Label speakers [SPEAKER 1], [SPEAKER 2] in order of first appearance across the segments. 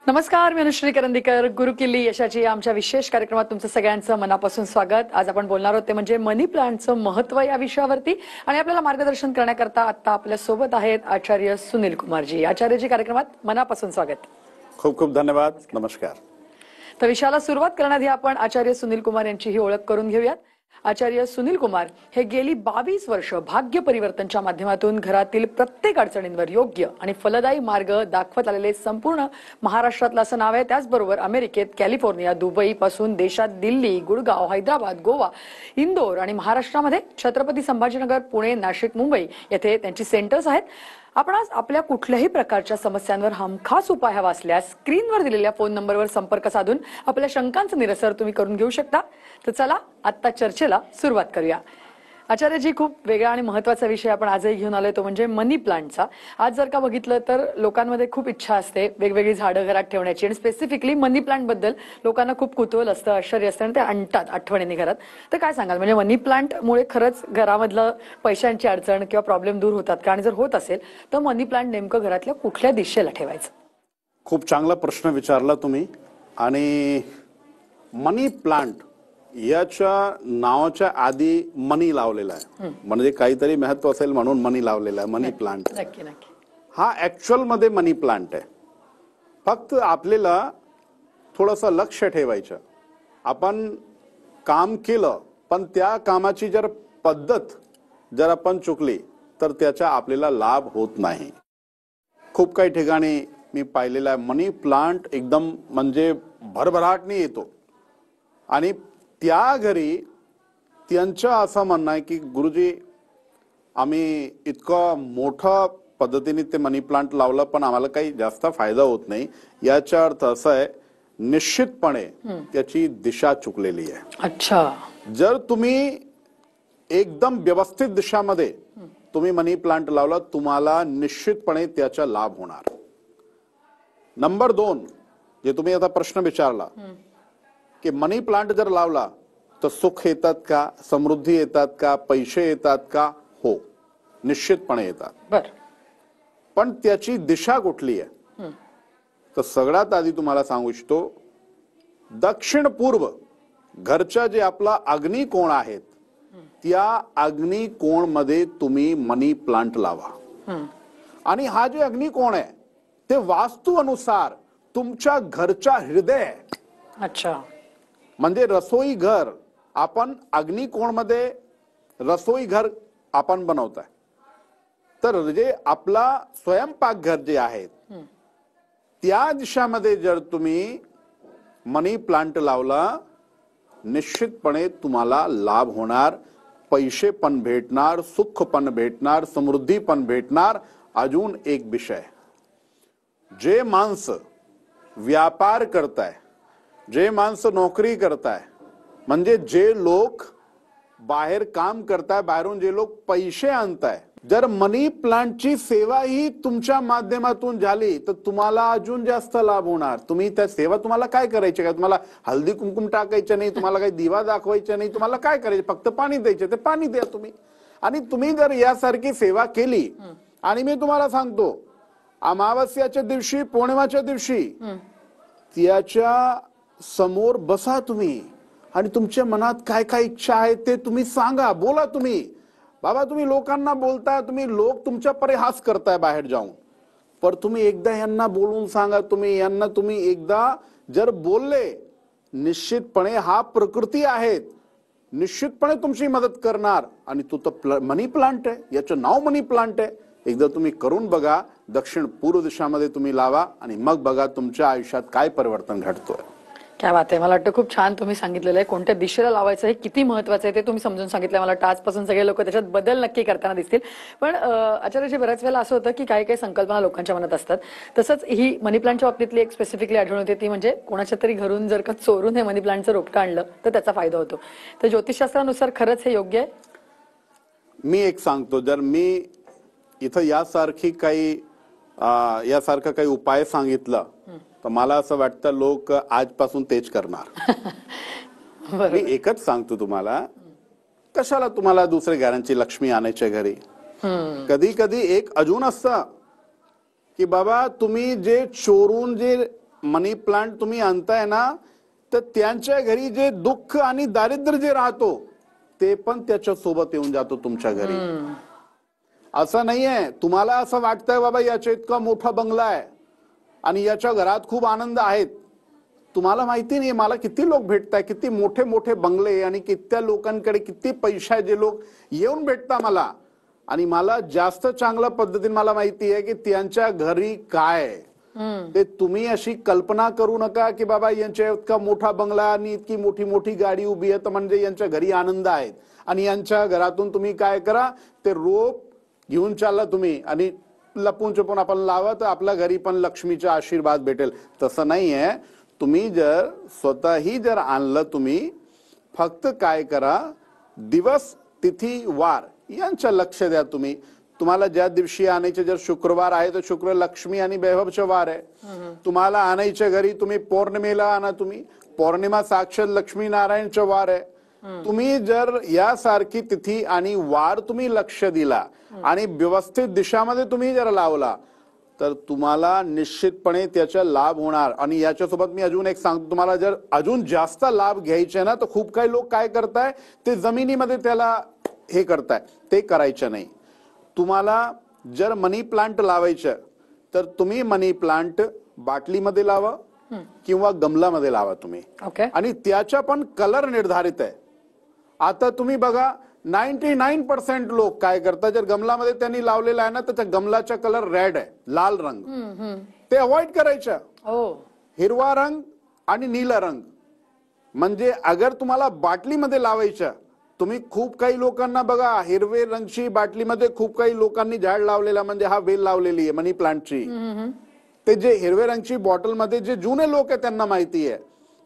[SPEAKER 1] नमस्कार, मी अनुश्री करंदीकर. गुरुकिल्ली यशाची आमच्या विशेष कार्यक्रमात तुमचं सगळ्यांचं मनापासून स्वागत. आज आपण बोलणार आहोत ते म्हणजे मनी प्लांटचं महत्त्व या विषयावरती. आणि आपल्याला मार्गदर्शन करण्याकरता आता आपल्या सोबत आहेत आचार्य सुनील कुमारजी. आचार्यजी, कार्यक्रमात मनापासून स्वागत.
[SPEAKER 2] खूप खूप धन्यवाद. नमस्कार.
[SPEAKER 1] तर विषयाला सुरुवात करण्याआधी आपण आचार्य सुनील कुमार यांची ही ओळख करून घेऊयात. आचार्य सुनील कुमार हे गेली 22 वर्ष भाग्य परिवर्तनच्या माध्यमातून घरातील प्रत्येक अडचणींवर योग्य आणि फलदायी मार्ग दाखवत आलेले संपूर्ण महाराष्ट्रातलं असं नाव आहे. त्याचबरोबर अमेरिकेत कॅलिफोर्निया, दुबई पासून देशात दिल्ली, गुडगाव, हैदराबाद, गोवा, इंदोर आणि महाराष्ट्रामध्ये छत्रपती संभाजीनगर, पुणे, नाशिक, मुंबई येथे त्यांची सेंटर्स आहेत. आपण आज आपल्या कुठल्याही प्रकारच्या समस्यांवर हमखास उपाय हवा असल्यास स्क्रीनवर दिलेल्या फोन नंबरवर संपर्क साधून आपल्या शंकांचं निरसन तुम्ही करून घेऊ शकता. तर चला आता चर्चेला सुरुवात करूया. आचार्यजी, खूप वेगळा आणि महत्त्वाचा विषय आपण आजही घेऊन आलोय, तो म्हणजे मनी प्लांटचा. आज जर का बघितलं तर लोकांमध्ये खूप इच्छा असते वेगवेगळी झाडं घरात ठेवण्याची, आणि स्पेसिफिकली मनी प्लांट बद्दल लोकांना खूप कुतूहल असतं, आश्चर्य असतं आणि ते आणतात आठवणीने घरात. तर काय सांगाल, म्हणजे मनी प्लांटमुळे खरंच घरामधलं पैशांची अडचण किंवा प्रॉब्लेम दूर होतात का? आणि जर होत असेल तर मनी प्लांट नेमकं घरातल्या कुठल्या दिशेला ठेवायचं?
[SPEAKER 2] खूप चांगला प्रश्न विचारला तुम्ही. आणि मनी प्लांट याच्या नावाच्या आधी मनी लावलेला आहे, म्हणजे काहीतरी महत्व असेल म्हणून मनी लावलेला आहे. मनी प्लांट
[SPEAKER 1] नक्की नक्की
[SPEAKER 2] हा ऍक्च्युअल मध्ये मनी प्लांट आहे. फक्त आपल्याला थोडंसं लक्ष ठेवायचं. आपण काम केलं पण त्या कामाची जर पद्धत जर आपण चुकली तर त्याचा आपल्याला लाभ होत नाही. खूप काही ठिकाणी मी पाहिलेलं आहे मनी प्लांट एकदम म्हणजे भरभराटने येतो आणि त्या घरी त्यांचं असं म्हणणं आहे की गुरुजी, आम्ही इतकं मोठ्या पद्धतीने ते मनी प्लांट लावलं पण आम्हाला काही जास्त फायदा होत नाही. याचा अर्थ असा आहे, निश्चितपणे त्याची दिशा चुकलेली आहे.
[SPEAKER 1] अच्छा.
[SPEAKER 2] जर तुम्ही एकदम व्यवस्थित दिशामध्ये तुम्ही मनी प्लांट लावला, तुम्हाला निश्चितपणे त्याचा लाभ होणार. नंबर 2, जे तुम्ही आता प्रश्न विचारला की मनी प्लांट जर लावला तर सुख येतात का, समृद्धी येतात का, पैसे येतात का? हो, निश्चितपणे येतात.
[SPEAKER 1] बर,
[SPEAKER 2] पण त्याची दिशा कुठली आहे? तर सगळ्यात आधी तुम्हाला सांगू इच्छितो, दक्षिण पूर्व घरच्या जे आपला अग्निकोण आहेत त्या अग्निकोण मध्ये तुम्ही मनी प्लांट लावा. आणि हा जे अग्निकोण आहे ते वास्तू अनुसार तुमच्या घरच्या हृदय आहे.
[SPEAKER 1] अच्छा. म्हणजे
[SPEAKER 2] रसोई घर आपण अग्निकोण मध्ये रसोई घर आपण बनवताय, तर जे आपला स्वयंपाकघर जे आहेत त्या दिशामध्ये जर तुम्ही मनी प्लांट लावला, निश्चितपणे तुम्हाला लाभ होणार. पैसे पण भेटणार, सुख पण भेटणार, समृद्धी पण भेटणार. अजून एक विषय, जे माणसं व्यापार करताय, जे माणसं नोकरी करताय, म्हणजे जे लोक बाहेर काम करताय, बाहेरून जे लोक पैसे आणताय, जर मनी प्लांटची सेवा ही तुमच्या माध्यमातून झाली तर तुम्हाला अजून जास्त लाभ होणार. तुम्ही त्या सेवा, तुम्हाला काय करायचे का? तुम्हाला हळदी कुंकुम टाकायचं नाही, तुम्हाला काही दिवा दाखवायचा नाही, तुम्हाला काय करायचं, फक्त पाणी द्यायचे, ते पाणी द्या तुम्ही. आणि तुम्ही जर यासारखी सेवा केली, आणि मी तुम्हाला सांगतो, अमावस्याच्या दिवशी, पौर्णिमाच्या दिवशी त्याच्या समोर बसा तुम्ही आणि तुमच्या मनात काय काय इच्छा आहे ते तुम्ही सांगा, बोला तुम्ही. बाबा, तुम्ही लोकांना बोलताय, तुम्ही लोक तुमच्या परिहास करताय बाहेर जाऊन, पण तुम्ही एकदा यांना बोलून सांगा. तुम्ही यांना तुम्ही एकदा जर बोलले, निश्चितपणे हा प्रकृती आहेत, निश्चितपणे तुमची मदत करणार. आणि तो तर मनी प्लांट आहे, याचं नाव मनी प्लांट आहे. एकदा तुम्ही करून बघा, दक्षिण पूर्व दिशामध्ये तुम्ही लावा आणि मग बघा तुमच्या आयुष्यात काय परिवर्तन घडतोय.
[SPEAKER 1] काय बात आहे. मला वाटतं खूप छान तुम्ही सांगितलेलं आहे. कोणत्या दिशेला लावायचं हे किती महत्वाचं आहे ते तुम्ही समजून सांगितलं. मला वाटतं आजपासून सगळे लोक त्याच्यात बदल नक्की करताना दिसतील. पण आचार्यजी, बऱ्याच वेळेला असं होतं की काही काही संकल्पना लोकांच्या मनात असतात. तसंच ही मनी प्लांटच्या बाबतीतली एक स्पेसिफिकली आढळून होते, ती म्हणजे कोणाच्या तरी घरून जर का चोरून हे मनी प्लांटचं रोपटं आणलं तर त्याचा फायदा होतो. तर ज्योतिषशास्त्रानुसार खरंच हे योग्य आहे?
[SPEAKER 2] मी एक सांगतो, जर मी इथं यासारखं काही उपाय सांगितलं तर मला असं वाटतं लोक आजपासून तेच करणार. मी एकच सांगतो तुम्हाला, कशाला तुम्हाला दुसऱ्या घरांची लक्ष्मी आणायच्या घरी. कधी कधी एक अजून असतं की बाबा, तुम्ही जे चोरून जे मनी प्लांट तुम्ही आणताय ना, तर त्यांच्या घरी जे दुःख आणि दारिद्र्य जे राहतो ते पण त्याच्या सोबत येऊन जातो तुमच्या घरी. असं नाहीये तुम्हाला असं वाटतंय बाबा याच्या इतका मोठा बंगला आहे आणि याच्या घरात खूप आनंद आहेत. तुम्हाला माहिती नाही मला किती लोक भेटताय, किती मोठे मोठे बंगले आणि किती लोकांकडे किती पैसा आहे, जे लोक येऊन भेटता मला. आणि मला जास्त चांगल्या पद्धतीने मला माहिती आहे की त्यांच्या घरी काय ते. तुम्ही अशी कल्पना करू नका की बाबा यांच्या इतका मोठा बंगला आणि इतकी मोठी मोठी गाडी उभी आहे तर म्हणजे यांच्या घरी आनंद आहेत. आणि यांच्या घरातून तुम्ही काय करा, ते रोप घेऊन चालला तुम्ही आणि लपून छपून आपण लावा तर आपल्या घरी पण लक्ष्मीचा आशीर्वाद भेटेल. तसं नाहीये. तुम्ही जर स्वतःही जर आणलं, तुम्ही फक्त काय करा, दिवस तिथी वार यांचं लक्ष द्या. तुम्हाला ज्या दिवशी आणायचे, जर शुक्रवार आहे तर शुक्र लक्ष्मी आणि वैभवचा वार आहे. तुम्हाला आणायच्या घरी तुम्ही पौर्णिमेला आणा, तुम्ही पौर्णिमा साक्षात लक्ष्मी नारायणचा वार आहे. तुम्ही जर यासारखी तिथी आणि वार तुम्ही लक्ष दिला आणि व्यवस्थित दिशामध्ये तुम्ही जर लावला तर तुम्हाला निश्चितपणे त्याचा लाभ होणार. आणि याच्यासोबत मी अजून एक सांगतो तुम्हाला, जर अजून जास्त लाभ घ्यायचे ना तर खूप काही लोक काय करताय, ते जमिनीमध्ये त्याला हे करताय, ते करायचं नाही. तुम्हाला जर मनी प्लांट लावायचं तर तुम्ही मनी प्लांट बाटलीमध्ये लावा किंवा गमलामध्ये लावा तुम्ही. आणि त्याचा पण कलर निर्धारित आहे. आता तुम्ही बघा 99% लोक काय करतात, जर गमलामध्ये त्यांनी लावलेला आहे ना तर त्या गमलाचा कलर रेड आहे, लाल रंग, ते अवॉइड करायचं. हिरवा रंग आणि नीला रंग. म्हणजे अगर तुम्हाला बाटलीमध्ये लावायचं, तुम्ही खूप काही लोकांना बघा हिरवे रंगची बाटलीमध्ये खूप काही लोकांनी झाड लावलेला, म्हणजे हा वेल लावलेली आहे मनी प्लांटची. ते जे हिरवे रंगची बॉटलमध्ये जे जुने लोक आहे त्यांना माहिती आहे,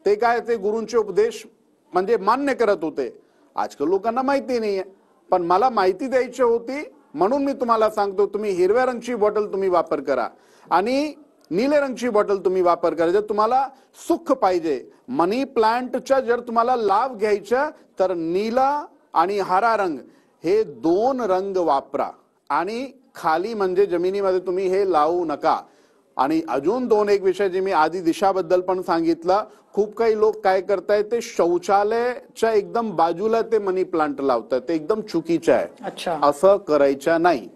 [SPEAKER 2] ते काय ते गुरूंचे उपदेश म्हणजे मान्य करत होते. आजकाल लोकांना माहिती नाहीये, पण मला माहिती द्यायची होती म्हणून मी तुम्हाला सांगतो. तुम्ही हिरव्या रंगची बॉटल तुम्ही वापर करा आणि नीले रंगची बॉटल तुम्ही वापर करा. जर तुम्हाला सुख पाहिजे, मनी प्लांटचा जर तुम्हाला लाभ घ्यायचा तर नीला आणि हरा रंग हे 2 रंग वापरा. आणि खाली म्हणजे जमिनीमध्ये तुम्ही हे लावू नका. आणि अजून 2 एक विषय जे मी आधी दिशाबद्दल पण सांगितलं, खूप काही लोक काय करतायत, ते शौचालयाच्या एकदम बाजूला ते मनी प्लांट लावतात, ते एकदम चुकीचं आहे. असं करायचं नाही.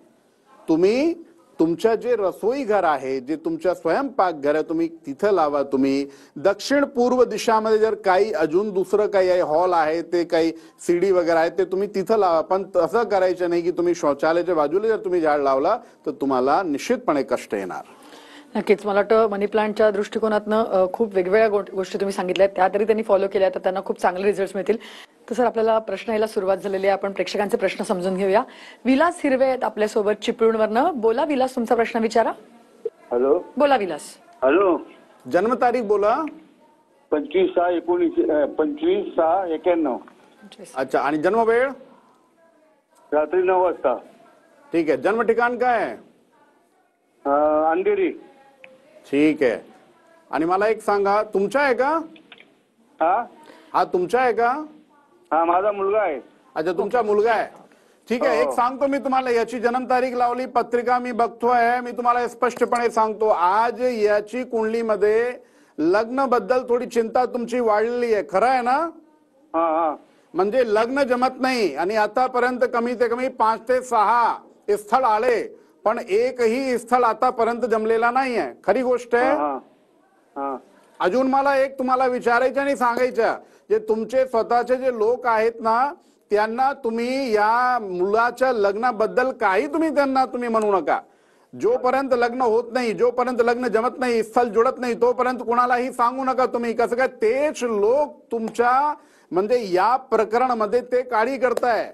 [SPEAKER 2] तुम्ही तुमच्या जे रसोई घर आहे, जे तुमच्या स्वयंपाक घर आहे, तुम्ही तिथं लावा. तुम्ही दक्षिण पूर्व दिशामध्ये जर काही अजून दुसरं काही आहे, हॉल आहे, ते काही सीडी वगैरे आहे, ते तुम्ही तिथं लावा. पण तसं करायचं नाही की तुम्ही शौचालयाच्या बाजूला जर तुम्ही झाड लावला तर तुम्हाला निश्चितपणे कष्ट येणार.
[SPEAKER 1] नक्कीच. मला वाटतं मनी प्लांटच्या दृष्टिकोनातनं खूप वेगवेगळ्या गोष्टी तुम्ही सांगितल्या, त्या तरी त्यांनी फॉलो केल्या तर त्यांना खूप चांगले रिझल्ट मिळतील. तर सर, आपल्याला प्रश्न यायला सुरुवात झालेली आहे. आपण प्रेक्षकांचे प्रश्न समजून घेऊया. विलास हिरवे आहेत आपल्यासोबत चिपळूणवरनं. बोला विलास, तुमचा प्रश्न विचारा.
[SPEAKER 3] हॅलो.
[SPEAKER 1] बोला विलास.
[SPEAKER 3] हॅलो.
[SPEAKER 2] जन्मतारीख बोला.
[SPEAKER 3] 25/6/1991.
[SPEAKER 2] अच्छा. आणि जन्म वेळ?
[SPEAKER 3] रात्री 9 वाजता.
[SPEAKER 2] ठीक आहे. जन्म ठिकाण काय आहे?
[SPEAKER 3] अंधेरी.
[SPEAKER 2] ठीक आहे. आणि मला एक सांगा, तुमचा आहे का हा? तुमचा आहे का?
[SPEAKER 3] हा, माझा मुलगा आहे.
[SPEAKER 2] अच्छा, तुमचा मुलगा आहे. ठीक आहे. एक सांगतो मी तुम्हाला, याची जन्मतारीख लावली, पत्रिका मी बघतोय, मी तुम्हाला स्पष्टपणे सांगतो, आज याची कुंडलीमध्ये लग्न बद्दल थोडी चिंता तुमची वाढलेली आहे. खरं आहे ना? म्हणजे लग्न जमत नाही आणि आतापर्यंत कमी ते कमी 5 ते 6 स्थळ आले, पण एकही स्थळ आतापर्यंत जमलेला नाहीये. खरी गोष्ट आहे. अजून मला एक तुम्हाला विचारायचं आणि सांगायचं, जे तुमचे स्वतःचे जे लोक आहेत ना, त्यांना तुम्ही या मुलाच्या लग्नाबद्दल काही त्यांना म्हणू नका. जोपर्यंत लग्न होत नाही, जोपर्यंत लग्न जमत नाही, स्थळ जुळत नाही, तोपर्यंत कोणालाही सांगू नका तुम्ही. कसं काय, तेच लोक तुमच्या म्हणजे या प्रकरणामध्ये ते काळी करताय.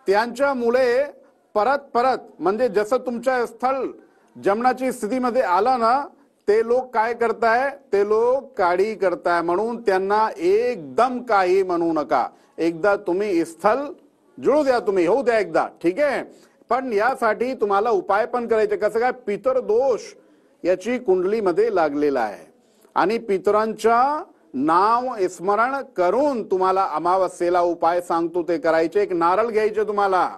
[SPEAKER 2] त्यांच्यामुळे परत म्हणजे जसं तुमच्या स्थळ जमण्याची स्थितीमध्ये आलं ना, ते लोक काय करताय, ते लोक काळी करताय. म्हणून त्यांना एकदम काही म्हणू नका. एकदा तुम्ही स्थळ जुळू द्या, तुम्ही होऊ द्या एकदा. ठीक आहे. पण यासाठी तुम्हाला उपाय पण करायचे. कसं काय, पितर दोष याची कुंडलीमध्ये लागलेला आहे आणि पितरांच्या नाव स्मरण करून तुम्हाला अमावस्येला उपाय सांगतो ते करायचे. एक नारळ घ्यायचे तुम्हाला,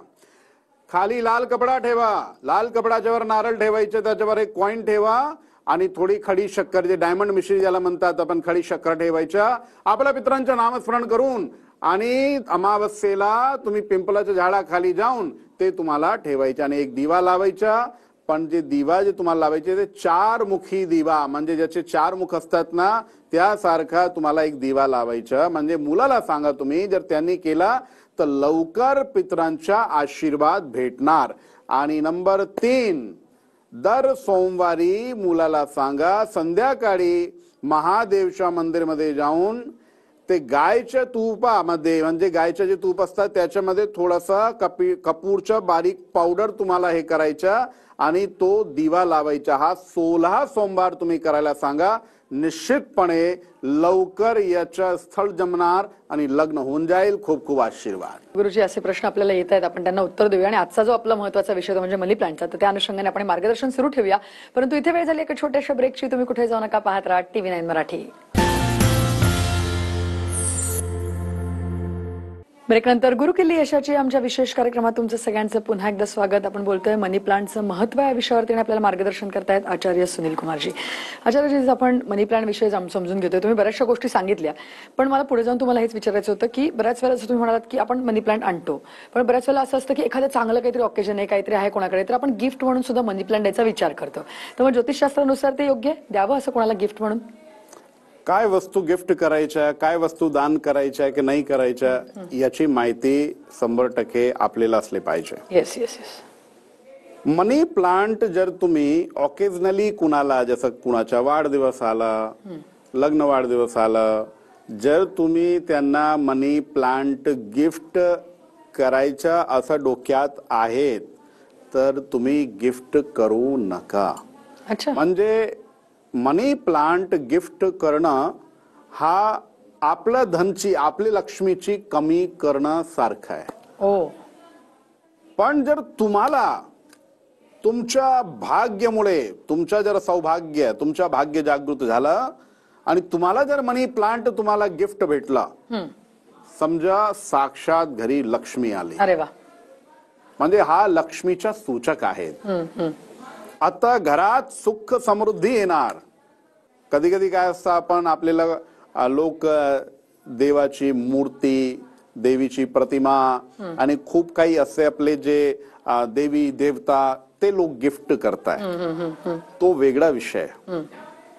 [SPEAKER 2] खाली लाल कपडा ठेवा, लाल कपड्याच्यावर नारळ ठेवायचे, त्याच्यावर एक कॉइन ठेवा आणि थोडी खडी शक्कर, जे डायमंड मिश्री ज्याला म्हणतात आपण, खडी शक्कर ठेवायच्या आपल्या पितरांचं नामस्मरण करून, आणि अमावस्येला तुम्ही पिंपलाच्या झाडाखाली जाऊन ते तुम्हाला ठेवायचे आणि एक दिवा लावायचा. पण जे दिवा जे तुम्हाला लावायचे ते 4 मुखी दिवा, म्हणजे ज्याचे 4 मुख असतात ना त्यासारखा तुम्हाला एक दिवा लावायचा. म्हणजे मुलाला सांगा तुम्ही, जर त्यांनी केला तर लवकर पितरांचा आशीर्वाद भेटणार. आणि नंबर 3, दर सोमवारी मुलाला सांगा संध्याकाळी महादेवच्या मंदिरमध्ये जाऊन ते गायच्या तुपामध्ये, म्हणजे गायचे जे तूप असतात त्याच्यामध्ये थोडासा कपूरचा बारीक पावडर तुम्हाला हे करायचा आणि तो दिवा लावायचा. हा 16 सोमवार तुम्ही करायला सांगा. निश्चितपणे लवकर याचं स्थळ जमणार आणि लग्न होऊन जाईल. खूप खूप आशीर्वाद.
[SPEAKER 1] गुरुजी, असे प्रश्न आपल्याला येत आहेत, आपण त्यांना उत्तर देऊया. आणि आजचा जो आपला महत्त्वाचा विषय तो म्हणजे मनी प्लांटचा, तर त्या अनुषंगाने आपण मार्गदर्शन सुरू ठेवूया. परंतु इथे वेळ झाली एका छोट्याशा ब्रेकची. तुम्ही कुठे जाऊ नका, पाहत राहा TV9 मराठी. ब्रेकनंतर गुरुकिल्ली यशाची आमच्या विशेष कार्यक्रमात तुमचं सगळ्यांचं पुन्हा एकदा स्वागत. आपण बोलतोय मनी प्लांटचं महत्त्व या विषयावरती आपल्याला मार्गदर्शन करतायत आचार्य सुनील कुमारजी. आचार्यजी, आपण मनी प्लांट विषयी समजून घेतोय. तुम्ही बऱ्याचशा गोष्टी सांगितल्या, पण मला पुढे जाऊन तुम्हाला हेच विचारायचं होतं की बऱ्याच वेळेला तुम्ही म्हणालात की आपण मनी प्लांट आणतो, पण बऱ्याच वेळेला असं असतं की एखादं चांगलं काहीतरी ऑकेजन आहे, काहीतरी आहे कोणाकडे, तर आपण गिफ्ट म्हणून सुद्धा मनी प्लांट द्यायचा विचार करतो. तर मग ज्योतिषशास्त्रानुसार ते योग्य द्यावं असं कोणाला गिफ्ट म्हणून?
[SPEAKER 2] काय वस्तू गिफ्ट करायच्या, काय वस्तू दान करायच्या की नाही करायच्या याची माहिती 100% आपल्याला असली पाहिजे.
[SPEAKER 1] Yes yes yes.
[SPEAKER 2] Money plant जर तुम्ही ऑकेजनली कुणाला, जसं कुणाचा वाढदिवस आला, लग्न वाढदिवस आला, जर तुम्ही त्यांना मनी प्लांट गिफ्ट करायचा असं डोक्यात आहेत तर तुम्ही गिफ्ट करू नका.
[SPEAKER 1] अच्छा.
[SPEAKER 2] म्हणजे मनी प्लांट गिफ्ट करणं हा आपल्या धनची, आपली लक्ष्मीची कमी करणं सारखं आहे.
[SPEAKER 1] ओ.
[SPEAKER 2] पण जर तुम्हाला तुमच्या भाग्यामुळे, तुमचं जर सौभाग्य, तुमचं भाग्य जागृत झालं आणि तुम्हाला जर मनी प्लांट तुम्हाला गिफ्ट भेटला, समजा साक्षात घरी लक्ष्मी आली.
[SPEAKER 1] अरे वा.
[SPEAKER 2] म्हणजे हा लक्ष्मीचा सूचक आहे. आता घरात सुख समृद्धी येणार. कधी कधी काय असतं, आपण आपल्याला लोक देवाची मूर्ती, देवीची प्रतिमा आणि खूप काही असे आपले जे देवी देवता ते लोक गिफ्ट करताय, तो वेगळा विषय.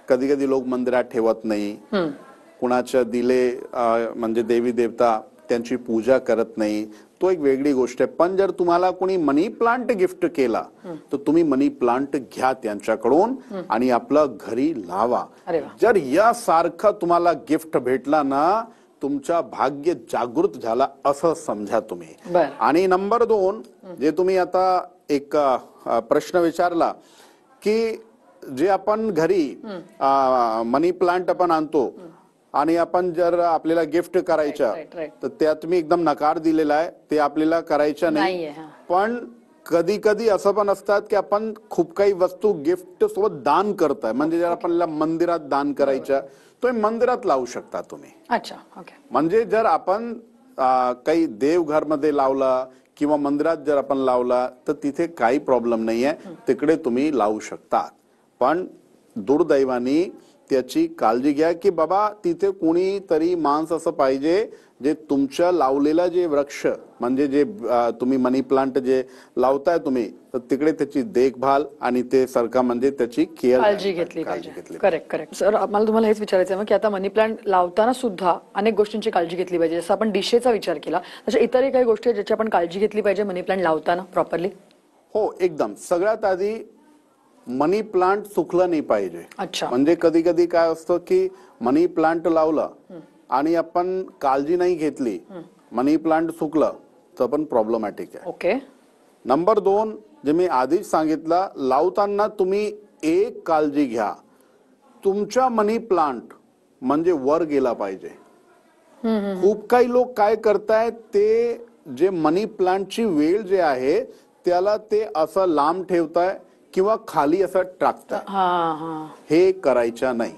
[SPEAKER 2] कधी कधी लोक मंदिरात ठेवत नाही, कुणाच्या दिले म्हणजे देवी देवता त्यांची पूजा करत नाही, तो एक वेगळी गोष्ट आहे. पण जर तुम्हाला कोणी मनी प्लांट गिफ्ट केला तर तुम्ही मनी प्लांट घ्या त्यांच्याकडून आणि आपलं घरी लावा. जर यासारखं तुम्हाला गिफ्ट भेटला ना, तुमचा भाग्य जागृत झाला असं समजा तुम्ही. आणि नंबर 2, जे तुम्ही आता एक प्रश्न विचारला की जे आपण घरी मनी प्लांट आपण आणतो आणि आपण जर आपल्याला गिफ्ट करायचं तर त्यात मी एकदम नकार दिलेला आहे, ते आपल्याला करायचं नाही. पण कधी कधी असं पण असतात की आपण खूप काही वस्तू गिफ्ट सोबत दान करताय, म्हणजे जर आपल्याला मंदिरात दान करायचं तो मंदिरात लावू शकता तुम्ही.
[SPEAKER 1] अच्छा. ओके.
[SPEAKER 2] म्हणजे जर आपण काही देवघर मध्ये लावला किंवा मंदिरात जर आपण लावला तर तिथे काही प्रॉब्लेम नाहीये, तिकडे तुम्ही लावू शकता. पण दुर्दैवाने त्याची काळजी घ्या की बाबा तिथे कोणीतरी माणूस असं पाहिजे जे तुमच्या लावलेला जे वृक्ष, म्हणजे जे तुम्ही मनी प्लांट जे लावताय तुम्ही, तर तिकडे त्याची देखभाल आणि ते सारखा म्हणजे त्याची केअर,
[SPEAKER 1] काळजी घेतली पाहिजे. Correct correct. सर, मला तुम्हाला हेच विचारायचं आहे की आता मनी प्लांट लावताना सुद्धा अनेक गोष्टींची काळजी घेतली पाहिजे. जसं आपण डिशेचा विचार केला, तशा इतरही काही गोष्टी ज्याची आपण काळजी घेतली पाहिजे मनी प्लांट लावताना प्रॉपरली.
[SPEAKER 2] हो, एकदम. सगळ्यात आधी मनी प्लांट सुकलं नाही पाहिजे.
[SPEAKER 1] अच्छा.
[SPEAKER 2] म्हणजे कधी कधी काय असतं की मनी प्लांट लावलं आणि आपण काळजी नाही घेतली, मनी प्लांट सुकलं तर पण प्रॉब्लेमॅटिक आहे.
[SPEAKER 1] ओके.
[SPEAKER 2] नंबर 2, जे मी आधीच सांगितलं, लावताना तुम्ही एक काळजी घ्या, तुमचा मनी प्लांट म्हणजे वर गेला पाहिजे. खूप काही लोक काय करतायत, ते जे मनी प्लांटची वेल जे आहे त्याला ते असं लांब ठेवताय किंवा खाली असं टाकताय. हे करायचं नाही.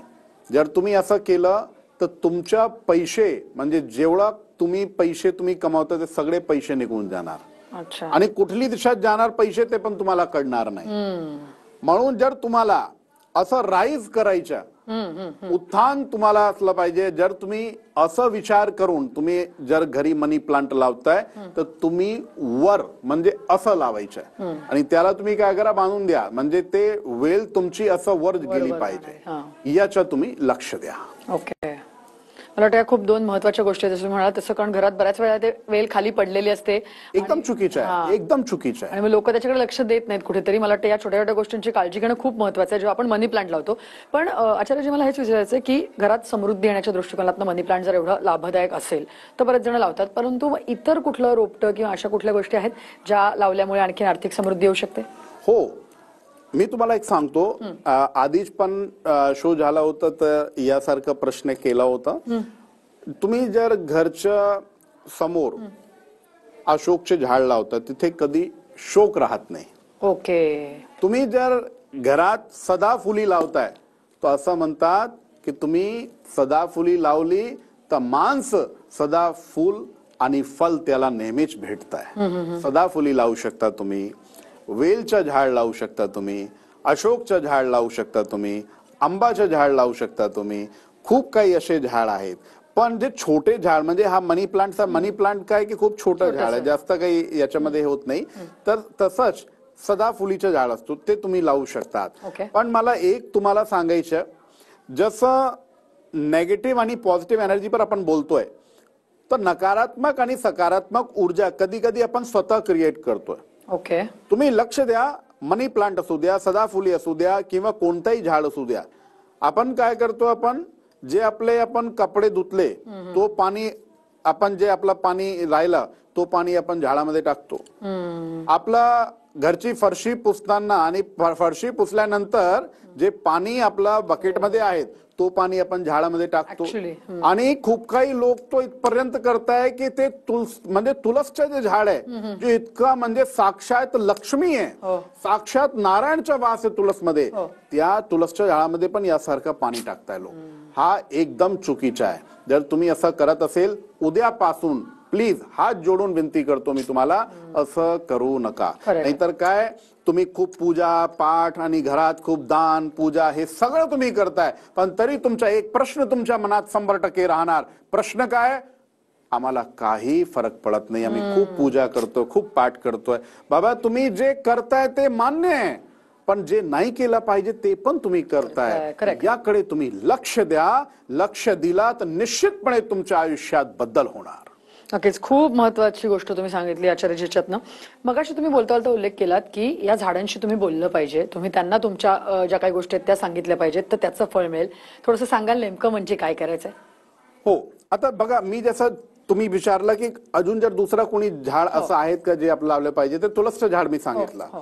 [SPEAKER 2] जर तुम्ही असं केलं तर तुमच्या पैसे, म्हणजे जेवढा तुम्ही पैसे तुम्ही कमावता ते सगळे पैसे निघून जाणार.
[SPEAKER 1] अच्छा.
[SPEAKER 2] आणि कुठली दिशा जाणार पैसे ते पण तुम्हाला कळणार नाही. म्हणून जर तुम्हाला असं राईज करायच्या, उत्थान तुम्हाला असलं पाहिजे. जर तुम्ही असं विचार करून तुम्ही जर घरी मनी प्लांट लावताय तर तुम्ही वर म्हणजे असं लावायचं आणि त्याला तुम्ही काय करा, बांधून द्या, म्हणजे ते वेल तुमची असं वर गेली पाहिजे, याच्या तुम्ही लक्ष द्या.
[SPEAKER 1] ओके. मला वाटतं खूप दोन महत्वाच्या गोष्टी आहेत जसं म्हणाला तसं, कारण घरात बऱ्याच वेळा ते वेल खाली पडलेली असते,
[SPEAKER 2] एकदम चुकीचं आहे, एकदम चुकीचं आहे.
[SPEAKER 1] आणि मग लोक त्याच्याकडे लक्ष देत नाहीत कुठेतरी. मला वाटतं या छोट्या छोट्या गोष्टींची काळजी घेणं खूप महत्वाचं आहे जेव्हा आपण मनी प्लांट लावतो. पण आचार्यजी, मला हेच विचारायचं आहे की घरात समृद्धी येण्याच्या दृष्टिकोनातून मनी प्लांट जर एवढं लाभदायक असेल तर बरेच जण लावतात, परंतु इतर कुठलं रोपटं किंवा अशा कुठल्या गोष्टी आहेत ज्या लावल्यामुळे आणखी आर्थिक समृद्धी येऊ शकते?
[SPEAKER 2] हो, मी तुम्हाला एक सांगतो, आधीच पण शो झाला होता तर यासारखा प्रश्न केला होता. तुम्ही जर घरच्या समोर अशोकचे झाड लावता तिथे कधी शोक राहत नाही.
[SPEAKER 1] ओके.
[SPEAKER 2] तुम्ही जर घरात सदाफुली लावताय तर असं म्हणतात की तुम्ही सदाफुली लावली तर मांस सदा फुल आणि फल त्याला नेहमीच भेटताय. सदाफुली लावू शकता तुम्ही, वेलचं झाड लावू शकता तुम्ही, अशोकचं झाड लावू शकता तुम्ही, आंबाचं झाड लावू शकता तुम्ही, खूप काही असे झाड आहेत. पण जे छोटे झाड म्हणजे हा मनी प्लांटचा, मनी प्लांट काय की खूप छोटं झाड आहे, जास्त काही याच्यामध्ये होत नाही, तर तसंच सदाफुलीचं झाड असतो ते तुम्ही लावू शकतात. पण मला एक तुम्हाला सांगायचं, जसं नेगेटिव्ह आणि पॉझिटिव्ह एनर्जी पर आपण बोलतोय तर नकारात्मक आणि सकारात्मक ऊर्जा कधी कधी आपण स्वतः क्रिएट करतोय.
[SPEAKER 1] ओके.
[SPEAKER 2] तुम्ही लक्ष द्या, मनी प्लांट असू द्या, सदाफुली असू द्या किंवा कोणताही झाड असू द्या, आपण काय करतो, आपण जे आपण कपडे धुतले तो पाणी, आपण जे आपलं पाणी राहिलं तो पाणी आपण झाडामध्ये टाकतो. आपला घरची फरशी पुसताना आणि फरशी पुसल्यानंतर जे पाणी आपला बकेटमध्ये आहे तो पाणी आपण झाडामध्ये टाकतो. आणि खूप काही लोक तो इथपर्यंत करताय की ते म्हणजे तुलसचं जे झाड आहे जे इतका म्हणजे साक्षात लक्ष्मी आहे, साक्षात नारायणचा वास आहे तुलसमध्ये, त्या तुलसच्या झाडामध्ये पण यासारखं पाणी टाकताय लोक. हा एकदम चुकीचा आहे. जर तुम्ही असं करत असेल, उद्यापासून प्लीज हात जोडून विनंती करतो मी तुम्हाला, असं करू नका. नाहीतर काय, तुम्ही खूप पूजा पाठ आणि घरात खूप दान पूजा हे सगळं तुम्ही करताय, पण तरी तुमचा एक प्रश्न तुमच्या मनात 100% राहणार. प्रश्न काय? आम्हाला काही फरक पडत नाही, आम्ही खूप पूजा करतो, खूप पाठ करतोय. बाबा, तुम्ही जे करताय ते मान्य आहे, पण जे नाही केलं पाहिजे ते पण तुम्ही करताय, याकडे तुम्ही लक्ष द्या. लक्ष दिला तर निश्चितपणे तुमच्या आयुष्यात बदल होणार.
[SPEAKER 1] नक्कीच. खूप महत्वाची गोष्ट तुम्ही सांगितली आचार्यजीच्यातनं. मगाशी तुम्ही बोलता उल्लेख केलात की या झाडांशी तुम्ही बोललं पाहिजे, तुम्ही त्यांना तुमच्या ज्या काही गोष्टी आहेत त्या सांगितल्या पाहिजेत तर त्याचं फळ मिळेल. थोडंसं सांगाल नेमकं म्हणजे काय करायचंय?
[SPEAKER 2] हो, आता बघा, मी जसं तुम्ही विचारलं की अजून जर दुसरा कोणी झाड असं आहेत का जे आपलं लावलं पाहिजे, तर तुलसचं झाड मी सांगितलं.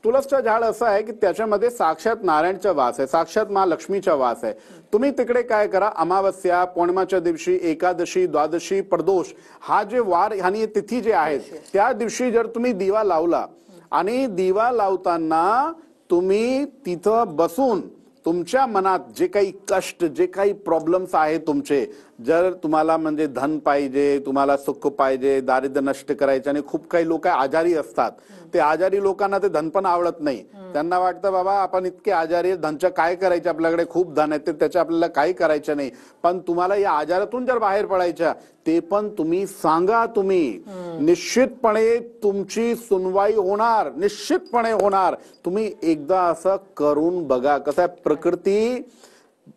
[SPEAKER 2] तुलसचं झाड असं आहे की त्याच्यामध्ये साक्षात नारायणचा वास आहे, साक्षात महालक्ष्मीचा वास आहे. तुम्ही तिकडे काय करा, अमावस्या, पौर्णिमाच्या दिवशी, एकादशी, द्वादशी, प्रदोष हा जे वार आणि तिथी जे आहेत त्या दिवशी जर तुम्ही दिवा लावला आणि दिवा लावताना तुम्ही तिथं बसून तुमच्या मनात जे काही कष्ट, जे काही प्रॉब्लेम्स आहेत तुमचे, जर तुम्हाला म्हणजे धन पाहिजे, तुम्हाला सुख पाहिजे, दारिद्र्य नष्ट करायचे, आणि खूप काही लोक आजारी असतात, ते आजारी लोकांना ते धन पण आवडत नाही. त्यांना वाटतं बाबा आपण इतके आजारी, धनचं काय करायचं, आपल्याकडे खूप धन आहे, त्याच्या आपल्याला काही करायचं नाही. पण तुम्हाला या आजारातून जर बाहेर पडायच्या, ते पण तुम्ही सांगा, तुम्ही निश्चितपणे तुमची सुनवाई होणार, निश्चितपणे होणार. तुम्ही एकदा असं करून बघा. कसं आहे,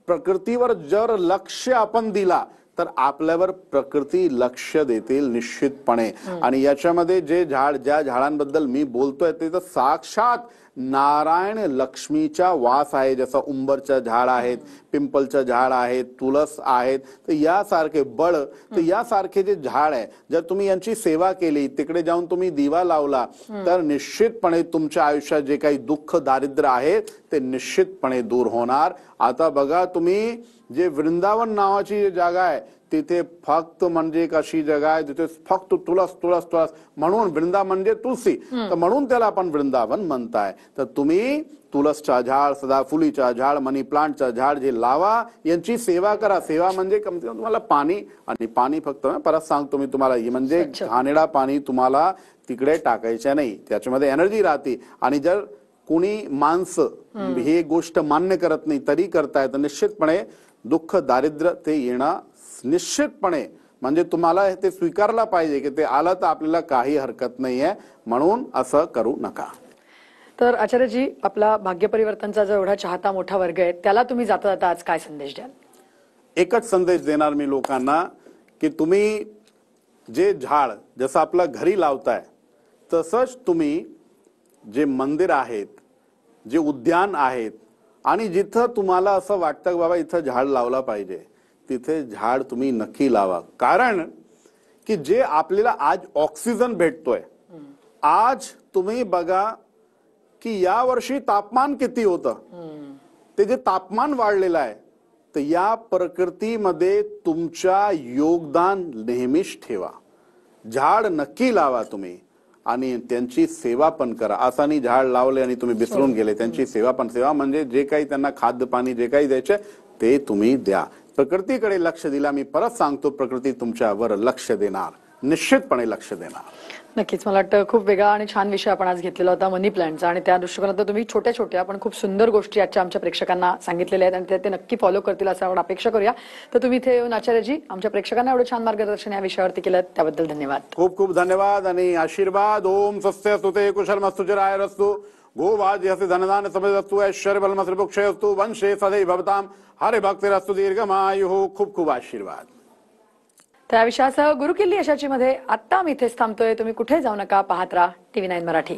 [SPEAKER 2] प्रकृतीवर जर लक्ष आपण दिला तर आपल्यावर प्रकृती लक्ष देतील निश्चितपणे. आणि याच्यामध्ये जे झाड, ज्या झाडांबद्दल मी बोलतोय ते तर साक्षात नारायण लक्ष्मीचा वास आहे. जसं उंबरचं झाड आहेत, पिंपलचं झाड आहेत, तुळस आहेत, तर यासारखे बळ, तर यासारखे जे झाड आहे, जर तुम्ही यांची सेवा केली, तिकडे जाऊन तुम्ही दिवा लावला तर निश्चितपणे तुमच्या आयुष्यात जे काही दुःख दारिद्र्य आहे ते निश्चितपणे दूर होणार. आता बघा, तुम्ही जे वृंदावन नावाची जागा आहे तिथे फक्त म्हणजे एक अशी जगा आहे तिथे फक्त तुळस तुळस तुळस म्हणून, वृंदा म्हणजे तुलसी, तर म्हणून त्याला आपण वृंदावन म्हणताय. तर तुम्ही तुळसचा झाड, सदाफुलीचा झाड, मनी प्लांटचा झाड जे लावा, यांची सेवा करा. सेवा म्हणजे कम से कम तुम्हाला पाणी, आणि पाणी फक्त परत सांगतो मी तुम्हाला, म्हणजे घाणेरडा पाणी तुम्हाला तिकडे टाकायचं नाही, त्याच्यामध्ये एनर्जी राहते. आणि जर कोणी माणसं ही गोष्ट मान्य करत नाही तरी करतायत, तर निश्चितपणे दुःख दारिद्र्य ते येणं निश्चितपणे, म्हणजे तुम्हाला ते स्वीकारला पाहिजे की ते आलं तर आपल्याला काही हरकत नाहीये, म्हणून असं करू नका.
[SPEAKER 1] तर आचार्यजी, आपला भाग्य परिवर्तनचा जो एवढा चाहता मोठा वर्ग आहे त्याला तुम्ही जाता जाता आज काय संदेश द्याल?
[SPEAKER 2] एकच संदेश देणार मी लोकांना की तुम्ही जे झाड जसं आपल्या घरी लावताय तसंच तुम्ही जे मंदिर आहेत, जे उद्यान आहेत, आणि जिथं तुम्हाला असं वाटतं बाबा इथं झाड लावला पाहिजे तिथे झाड तुम्ही नक्की लावा. कारण की जे आपल्याला आज ऑक्सिजन भेटतोय, आज तुम्ही बघा की या वर्षी तापमान किती होतं, ते जे तापमान वाढलेलं आहे, तर या प्रकृतीमध्ये तुमच्या योगदान नेहमीच ठेवा. झाड नक्की लावा तुम्ही आणि त्यांची सेवा पण करा. असं नाही झाड लावले आणि तुम्ही विसरून गेले, त्यांची सेवा पण. सेवा म्हणजे जे काही त्यांना खाद्य पाणी जे काही द्यायचे ते तुम्ही द्या. प्रकृतीकडे लक्ष दिला, मी परत सांगतो, प्रकृती तुमच्यावर लक्ष देणार, निश्चितपणे लक्ष देणार.
[SPEAKER 1] नक्कीच. मला वाटतं खूप वेगळा आणि छान विषय आपण आज घेतलेला होता मनी प्लांटचा, आणि त्या दृष्टिकोनातून तुम्ही छोट्या छोट्या पण खूप सुंदर गोष्टी आजच्या आमच्या प्रेक्षकांना सांगितलेल्या आहेत आणि ते नक्की फॉलो करतील असं आपण अपेक्षा करूया. तर तुम्ही इथे येऊन आचार्यजी आमच्या प्रेक्षकांना एवढं छान मार्गदर्शन या विषयावरती केलं त्याबद्दल धन्यवाद.
[SPEAKER 2] खूप खूप धन्यवाद आणि आशीर्वाद. ओम स्वस्ति सुते कुशलमस्तु चिरायरस्तु गोवाद्यस्य धनदान समृद्धस्तु ऐश्वर्यबलमसृभुक्षयस्तु वंशे सदैव भवताम हरे भक्तिरस्तु दीर्घमायुः. खूप खूप आशीर्वाद.
[SPEAKER 1] त्या विषयासह गुरुकिल्ली यशाची मध्ये आता आम्ही इथेच थांबतोय. तुम्ही कुठे जाऊ नका, पाहत राहा TV9 मराठी.